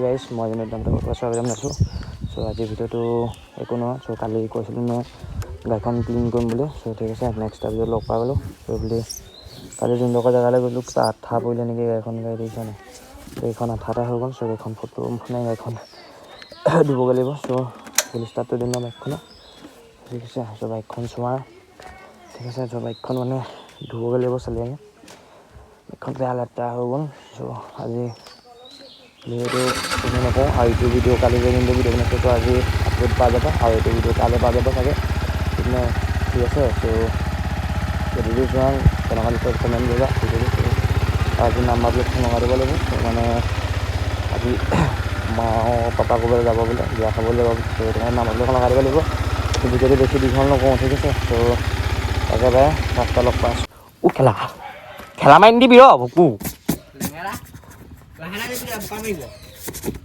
গাইছ মই স্বাগতম আছোঁ। চ' আজিৰ ভিডিঅ'টো একো নহয়। চ' কালি কৈছিলোঁ মই গাড়ীখন ক্লিন কৰিম বুলি। চ' ঠিক আছে, নেক্সট ভিডিঅ'ত লগ পাই গ'লোঁ। চ' বুলি কালি যোনডোখৰ জেগালৈ গ'লোঁ কিবা আঠা পৰিলে নেকি গাড়ীখন, গাড়ী দেখিছা নাই? চ' এইখন আঠা হৈ গ'ল। চ' এইখন ফটো মানে গাড়ীখন ধুবগৈ লাগিব। চ' ফুল ষ্টাৰ্টটো দিম ন বাইকখনৰ, ঠিক আছে। চ' বাইকখন চোৱা, ঠিক আছে। চ' বাইকখন মানে ধুবগৈ লাগিব চালি আনি। বাইকখন বেয়া লেতেৰা হৈ গ'ল। চ' আজি ভিডিঅ'টো কোনো নকওঁ। আৰু এইটো ভিডিঅ' কালি যে যোনটো ভিডিঅ' বনাইছোঁ তো আজি আপলোড পোৱা যাব, আৰু এইটো ভিডিঅ' কাইলৈ পোৱা যাব চাগে, সেইদিনা ঠিক আছে। চ' ভিডিঅ'টো চোৱা, কেনেকুৱা দিছে কমেণ্ট কৰিবা ভিডিঅ'টো। আজি নাম্বাৰ প্লেটখন লগাই দিব লাগিব। চ' মানে আজি মা পাপা ক'বলৈ যাব বোলে, বিয়া খাবলৈ যাব বোলে। চ' সেইটো কাৰণে নাম্বাৰ প্লেটখন লগাই দিব লাগিব। ভিডিঅ'টো বেছি দীঘল নকৰোঁ, ঠিক আছে। চ' একেবাৰে ৰাস্তা লগ পাই আছোঁ। খেলা খেলা মাৰি নিদিবি ৰ ভকু।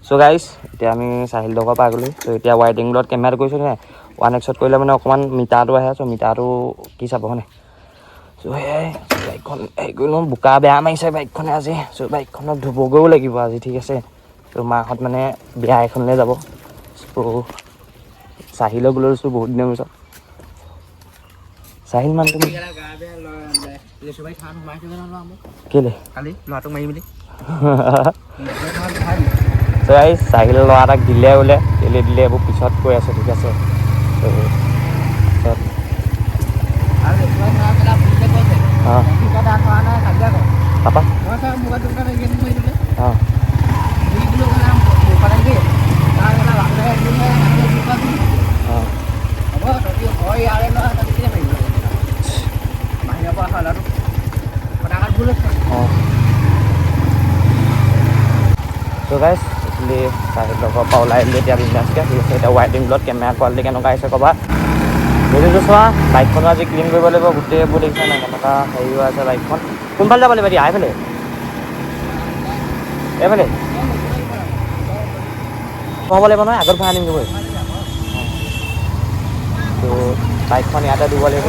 চ' গাইজ এতিয়া আমি চাহিল ডোখৰ পাই গ'লোঁ। চ' এতিয়া ৱাইডিং লত কেমেৰাটো কৰিছোঁ নাই, 1x কৰিলে মানে অকণমান মিটাৰটো আহে। চ' মিটাৰটো কি চাব হয়নে? চ' সেয়াই বাইকখন হেৰি কৰি লওঁ। বোকা বেয়া মাৰিছে বাইকখনে আজি। চ' বাইকখনক ধুবগৈও লাগিব আজি, ঠিক আছে। চ' মাহঁত মানে বিয়া এখনলৈ যাব। চ' চাহিলক লৈ লৈছোঁ বহুত দিনৰ পিছত। চাহিল মানুহটো কেলে কালি ল'ৰাটোক মাৰি মেলি চাহিল ল'ৰা এটাক দিলে বোলে, কেলে দিলে এইবোৰ পিছত কৈ আছে, ঠিক আছে। চ' গাইজ এইখিনি চাহিল লগৰ পৰা ওলাই দিলোঁ এতিয়া বিজনেছকৈ, ঠিক আছে। এতিয়া ৱাইডিং লত কেমেৰা কোৱালিটি কেনেকুৱা আহিছে ক'বা। ভিডিঅ'টো চোৱা। বাইকখনো আজি ক্লিন কৰিব লাগিব। গোটেইবোৰ দেখিছা নাই কেনেকুৱা হেৰি হৈ আছে বাইকখন। কোনফালে যাব লাগিব এতিয়া? এইফালে এইফালে হ'ব লাগিব নহয়, আগত ভৰাই আনিমগৈ। ত' বাইকখন ইয়াতে ধুব লাগিব।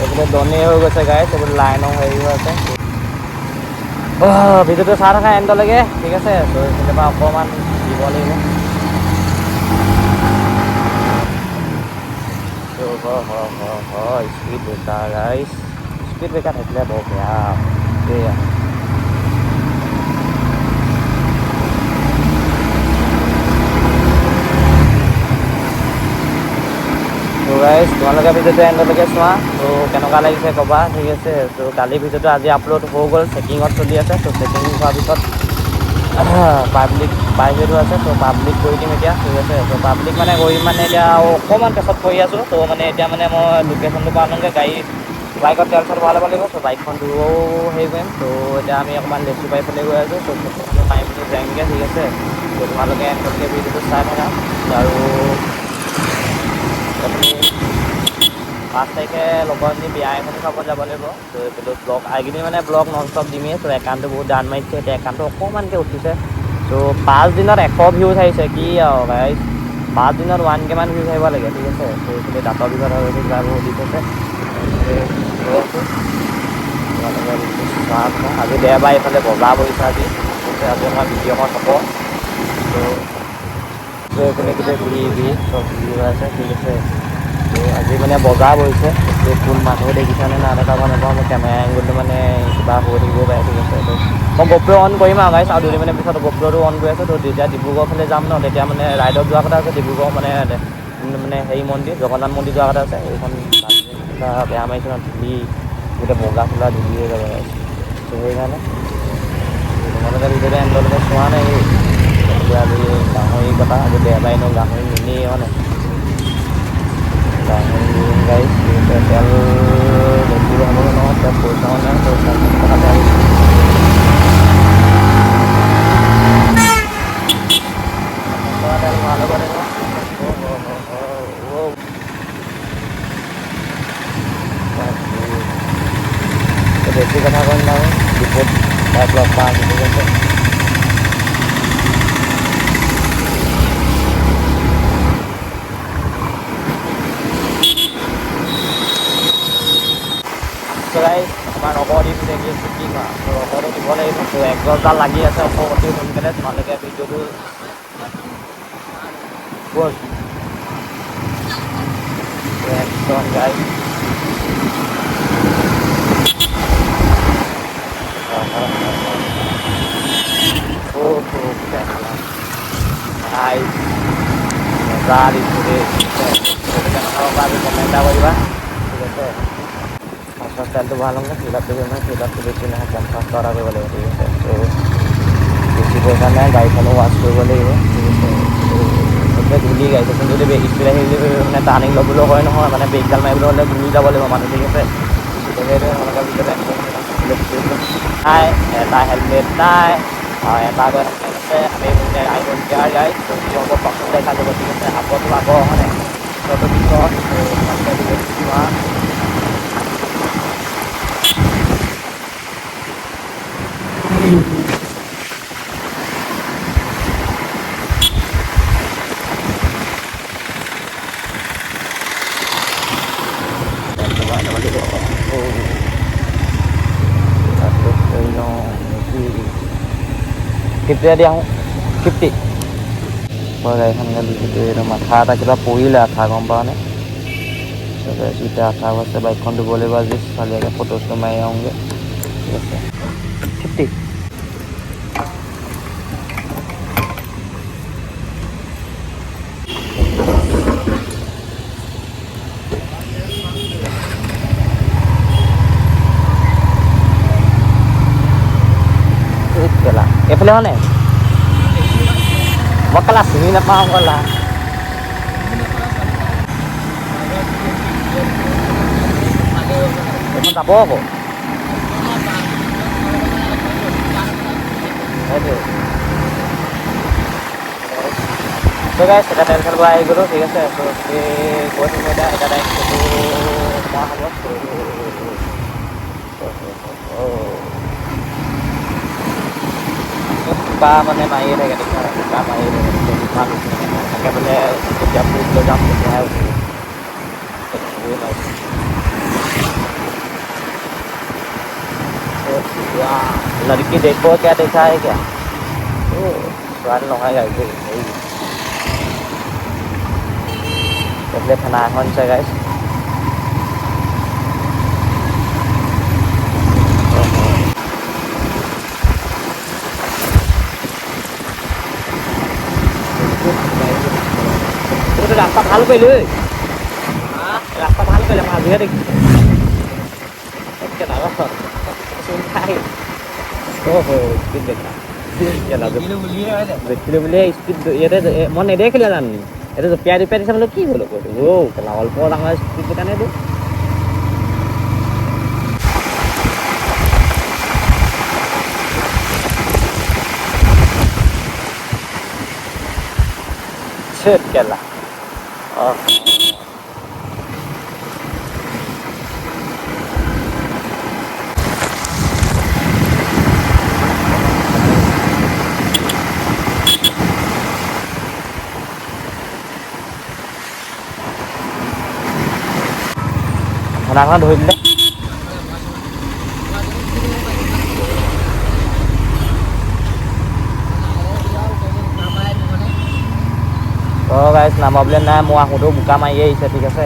এইফালে দনেই হৈ গৈছে গাইছ, এইফালে লাইনৰ হেৰি হৈ আছে। ভিডিঅ'টো চাই থকা এণ্ডলৈকে, ঠিক আছে। ত' এইফালৰ পৰা অকণমান দিব লাগিব। স্পীড ব্ৰেকাৰ গাইছ, স্পীড ব্ৰেকাৰ থাকিলে বৰ বেয়া সেয়া। ত' গাইজ তোমালোকে ভিডিঅ'টো এণ্ডলৈকে চোৱা। ত' কেনেকুৱা লাগিছে ক'বা, ঠিক আছে। ত' কালি ভিডিঅ'টো আজি আপলোড হৈ গ'ল, চেকিঙত চলি আছে। ত' চেকিং হোৱাৰ পিছত প্ৰাইভেটো আছে। ত' পাব্লিক কৰি দিম এতিয়া, ঠিক আছে। ত' পাব্লিক মানে কৰিম মানে এতিয়া অকণমান পেছত কৰি আছোঁ। ত' মানে এতিয়া মানে মই লোকেশ্যনটো পৰা আনোগৈ, গাড়ী বাইকত তেল চেল ভৰাই ল'ব লাগিব। চ' বাইকখন ধুবও হেৰি কৰিম। ত' এতিয়া আমি অকণমান লেচু পাই ফালে গৈ আছোঁ। চ' ফটো মাৰি মেলি যামগৈ, ঠিক আছে। ত' তোমালোকে এণ্ডলৈকে ভিডিঅ'টো চাই থাকা। আৰু 5 তাৰিখে লগৰজনী বিয়া এখনো খাব যাব লাগিব। ত' এইটো ব্লগ এইকেইদিন মানে ব্লগ নন ষ্টপ দিমেই। ত' একাউণ্টটো বহুত ডাউন মাৰিছে, এতিয়া একাউণ্টটো অকণমানকৈ উঠিছে। চ' 5 দিনত 100 ভিউজ আহিছে, কি আৰু গাইজ। 5 দিনত 1K মান ভিউজ আহিব লাগে, ঠিক আছে। ত' এইফালে দাঁতৰ বিভাগ হৈছে, কিবাবোৰ দি থৈছে। আজি দেওবাৰ, এইফালে বজাৰ বহিছে আজি, ঠিক আছে। আজি আমাৰ ভিডিঅ'খন হ'ব। ত' এইফালে গোটেই ভিৰ চব ভিৰ হৈ আছে, ঠিক আছে। ত' আজি মানে বজাৰ বহিছে। ত' কোন মানুহ দেখিছানে নাই দেখা গম নাপাওঁ। মোৰ কেমেৰা এংগলটো মানে কিবা হৈ থাকিবও পাৰে, ঠিক আছে। ত' মই গ'প্ৰ অন কৰিম আৰু গাইছ, আৰু 2 মিনিট পিছত গ'প্ৰটো অন কৰি আছোঁ। ত' যেতিয়া ডিব্ৰুগড় ফালে যাম ন, তেতিয়া মানে ৰাইডত যোৱা কথা আছে। ডিব্ৰুগড় মানে হেৰি মন্দিৰ, জগন্নাথ মন্দিৰ যোৱা কথা আছে। এইখন বেয়া মাৰিছে ন, ধূলি গোটেই বগা চোলা ধূলি হৈ যাব গাইছ। ত' সেইকাৰণে তোমালোকে ভিডিঅ'টো এণ্ডলৈকে চোৱা নাই। আজি গাহৰি কটা, আজি দেওবাৰে এনেও গাহৰি নিনিয়ে হয়নে? গাহৰি গাইছ, তেল বেছি ভৰাবলৈ নহয়, এতিয়া পইচাও নাই। ত' 50 টকাতে আহিছোঁ। তেল ভৰাই ল'ব লাগিব। বেছি কথা কৈ নাথাকোঁ, ডিপুত বাইক লগ পাই আছোঁ, ঠিক আছে। চ' গাইছ আমাৰ ৰবৰ দিম দেখি আছোঁ কি কৰা ৰবৰটো দিব লাগিব ত' একজছডাল লাগি আছে অতি সোনকালে তোমালোকে ভিডিঅ'টো ব'ল একদম গাইছ নাইছ মজা দিছোঁ দেই গতিকে নকৰা কমেণ্ট এটা কৰিবা ঠিক আছে ফাৰ্ষ্ট ষ্টাইলটো ভাল হ'লে ফিল্ডআপটো কৰিব নহয় ফিল্ডআপটো বেছি নহয় 50 টকা কৰিব লাগিব ঠিক আছে ত' বেছি পইচা নাই গাড়ীখনো ৱাছ কৰিব লাগিব ঠিক আছে এতিয়া ধূলি গাড়ীখন যদি ব্ৰেক স্পীড আহি মানে টাৰ্ণিং ল'বলৈও হয় নহয় মানে ব্ৰেকডাল মাৰিবলৈ হ'লে ঘূৰি যাব লাগিব মানুহ ঠিক আছে সেইটোৱে তোমালোকৰ ভিতৰতে নাই এটা হেলমেট নাই এটা আছে আমি আই ডণ্ট কেয়াৰ গাইজ কি হ'ব পাছত দেখা যাব ঠিক আছে আগতো আগৰ হয় নাই পিছতো পিছত ফিফটি দিয়া আহোঁ 50 মই গাড়ীখন গালি সেইটো মাথা এটা কিবা পৰিলে আঠা গম পাওঁনে এতিয়া আঠা আছে বাইকখন ধুব লাগিব আজি চালিয়াকৈ ফটোজটো মাৰি আহোঁগৈ ঠিক আছে 50 এইফালে মানে মই কেলা চিনি নাপাওঁ কলা এইখন যাব আকৌ সেইটোৱে গাইছ এটা টেনশ্যন পৰা আহি গ'লোঁ ঠিক আছে ত' গৈ থাকোঁ এতিয়া এটা টাইম ফটো মৰা হ'ব বোকা মানে মাৰিয়ে থাকে দেখা বোকা মাৰিয়ে থাকে থাকে বোলে যেতিয়া ফুৰিবলৈ যাম তেতিয়াহে উঠিব लड़की देखो क्या देखा है क्या ছোৱালী নহয় গাইছ এইফালে থানা এখন আছে গাইছ ৰাস্তা ভাল কৰিলো ৰাস্তা ভাল কৰিলে মই আজিহে দেখিছোঁ স্পীড দেখা দেখিলোঁ বুলিয়ে স্পীড ইয়াতে মই নেদেখিলে জানো এইটো জঁপিয়াই জঁপিয়াই দিছে বোলো কি হ'ল কেলা অল্প ডাঙৰ স্পীড কাৰণে এইটো কেলা থানাখন ধৰি দিলে অঁ গাইছ নামাবলৈ নাই মই আহোঁতেও বোকা মাৰি আহিছে ঠিক আছে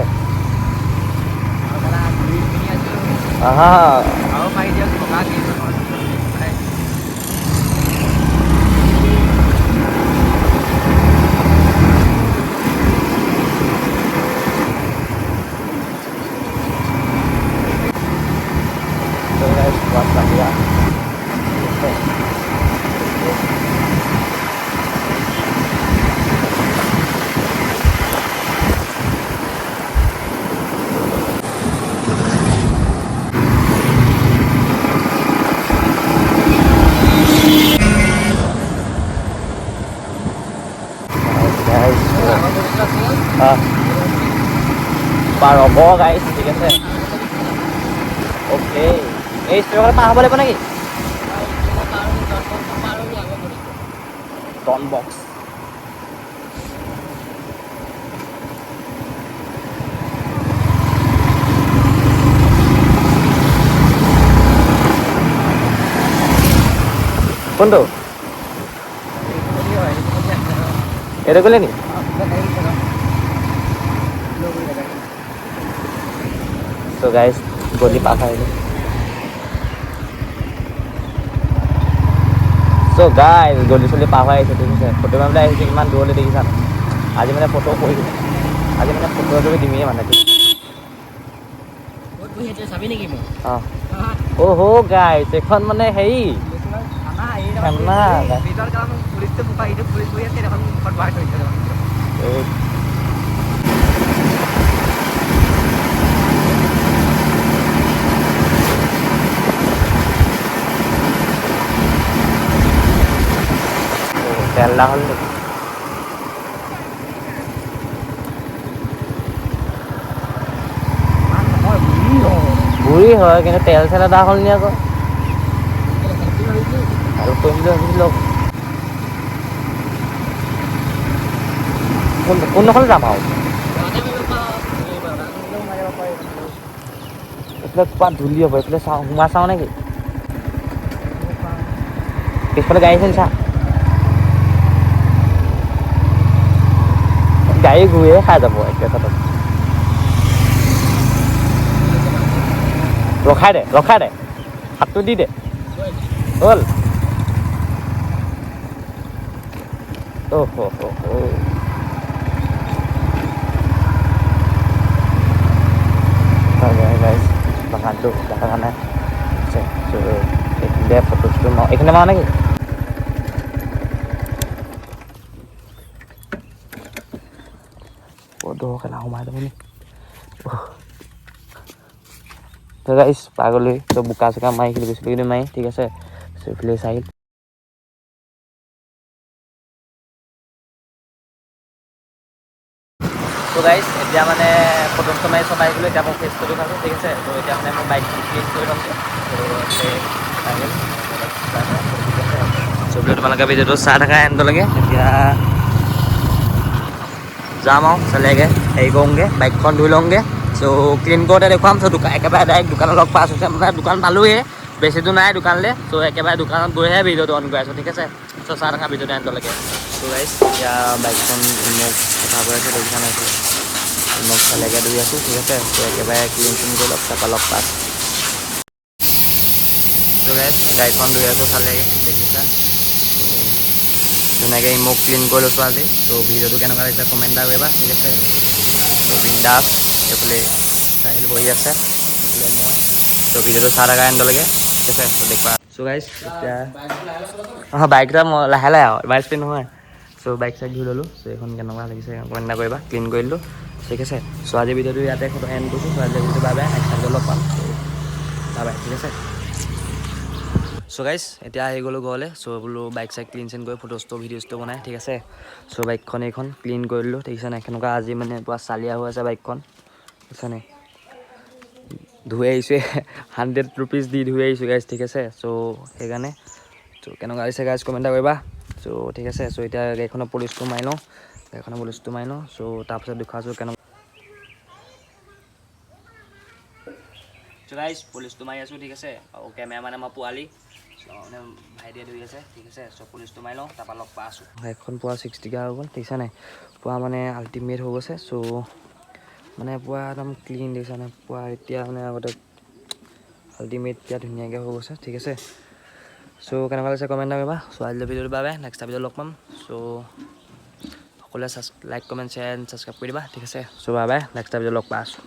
পাৰ হ'ব গাইছ ঠিক আছে অ'কে এই ষ্টেচনখনত পাৰ হ'ব লাগিব নেকি ডন বক্স কোনটো এইটো ক'লে নি চ' গাইজ গলি পাৰ আহিলোঁ চ' গাইজ গলি চলি পাৰ হৈ আহিছে ঠিক আছে ফটো মাৰিবলৈ আহিছে ইমান দূৰলৈ দেখিছা আজি মানে ফটো কৰিছোঁ আজি মানে ফটো এযোৰ দিমেই মানে ঠিক অঁ অ' হ' গাইজ এইখন মানে হেৰি তেল হ'ল নেকি বুঢ়ী হয় কিন্তু তেল চেল এটা হ'ল নি আকৌ আৰু কৰিম বুলি ভাবিছিলোঁ কোনডোখৰ যাম আৰু এইফালে ক'ৰবাত ধূলি হ'ব এইফালে চাওঁ সোমাই চাওঁ নেকি পিছফালে গাড়ী আছে চা গাড়ী ঘূৰিয়ে খাই যাব একেচাতে ৰখাই দে হাতটো দি দে হ'ল গাইজ বাগানটো দেখা কাৰণে এইখিনিতে ফটো চটো মাৰোঁ এইখিনিতে মাৰোঁ নেকি খেলা সোমাই যাব নি তো গাইজ পাগলৈ তো বোকা চোকা মাৰি গৈছিলোঁ মাৰি ঠিক আছে এইফালে চাই তো গাইজ এতিয়া মানে ফটো চটো মাৰি চব আহিছিলোঁ এতিয়া মই ফেচ কৰি থাকোঁ ঠিক আছে তো এতিয়া মানে মই বাইক ক্লিন কৰি ল'মগৈ চ' তোমালোকে ভিডিঅ'টো চাই থকা এণ্ডলৈকে এতিয়া যাম আৰু চালেগে হেৰি কৰোঁগৈ বাইকখন ধুই লওঁগৈ চ' ক্লিন কৰোঁতে দেখুৱাম চ' একেবাৰে ডাইৰেক্ট দোকানত লগ পাই আছোঁ মানে দোকান পালোঁহে বেছি দূৰ নাই দোকানলৈ চ' একেবাৰে দোকানত গৈহে ভিডিঅ'টো অন কৰি আছোঁ ঠিক আছে চ' চাই থকা ভিডিঅ'টো এণ্ডলৈকে চ' গাইজ এতিয়া বাইকখন মোক কথা কৈ আছে দেখিছা নাই মোক চালেগে ধুই আছোঁ ঠিক আছে চ' একেবাৰে ক্লিন চিন কৰি লগ তাৰপৰা লগ পাইছোঁ চ' গাইজ গাড়ীখন ধুই আছোঁ চালেগে দেখিছা ধুনীয়াকৈ মোক ক্লিন কৰি লৈছোঁ আজি ত' ভিডিঅ'টো কেনেকুৱা লাগিছে কমেণ্ট এটা কৰিবা ঠিক আছে ত' বিন্দাছ এইফালে চাহিল বহি আছে এইফালে মই ত' ভিডিঅ'টো চাই থকা এণ্ডলৈকে ঠিক আছে দেখুৱা চ' গাইজ এতিয়া অঁ বাইকটা মই লাহে আৰু ইমান স্পীড নহয় চ' বাইক চাইক ধুই ল'লোঁ চ' এইখন কেনেকুৱা লাগিছে কমেণ্ট এটা কৰিবা ক্লিন কৰি দিলোঁ ঠিক আছে চ' আজি ভিডিঅ'টো ইয়াতে এণ্ড কৰিছোঁ চ' আজি ভিডিঅ'টো বাই নেক্সট টাইম লগ পাম চ' বাই ঠিক আছে চ' গাইজ এতিয়া আহি গ'লোঁ ঘৰলৈ চ' বোলো বাইক চাইক ক্লিন চিন কৰি ফটো চটো ভিডিঅ' চটো বনাই ঠিক আছে চ' বাইকখন এইখন ক্লিন কৰি দিলোঁ ঠিক আছে নাই কেনেকুৱা আজি মানে পুৰা চালিয়া হৈ আছে বাইকখন বুজিছা নাই ধুই আহিছোঁ 100 ৰুপিজ দি ধুই আহিছোঁ গাইজ ঠিক আছে চ' সেইকাৰণে চ' কেনেকুৱা হৈছে গাইজ কমেণ্ট এটা কৰিবা চ' ঠিক আছে চ' এতিয়া গাড়ীখনৰ পলিচটো মাৰি লওঁ চ' তাৰপিছত দেখুৱাইছোঁ কেনেকুৱা চ' গাইজ পলিচটো মাৰি আছোঁ ঠিক আছে আৰু কেমেৰা মানে মই পোৱালি মানে ভাইটিয়ে ধৰি আছে ঠিক আছে চ' পলিচটো মাৰি লওঁ তাৰপৰা লগ পাই আছোঁ বাইকখন পুৰা 60 গিয়াৰ হৈ গ'ল দেখিছা নাই পুৰা মানে আল্টিমেট হৈ গৈছে চ' মানে পুৰা একদম ক্লিন দেখিছা নাই পুৰা এতিয়া মানে আগতে আল্টিমেট এতিয়া ধুনীয়াকৈ হৈ গৈছে ঠিক আছে চ' কেনেকুৱা লাগিছে কমেণ্ট কৰিবা চ' আজিলৈ ভিডিঅ'টো বাবে নেক্সট ভিডিঅ' লগ পাম চ' সকলোৱে like comment share and subscribe কৰি দিবা ঠিক আছে চ' বাই নেক্সট ভিডিঅ' লগ পাই আছোঁ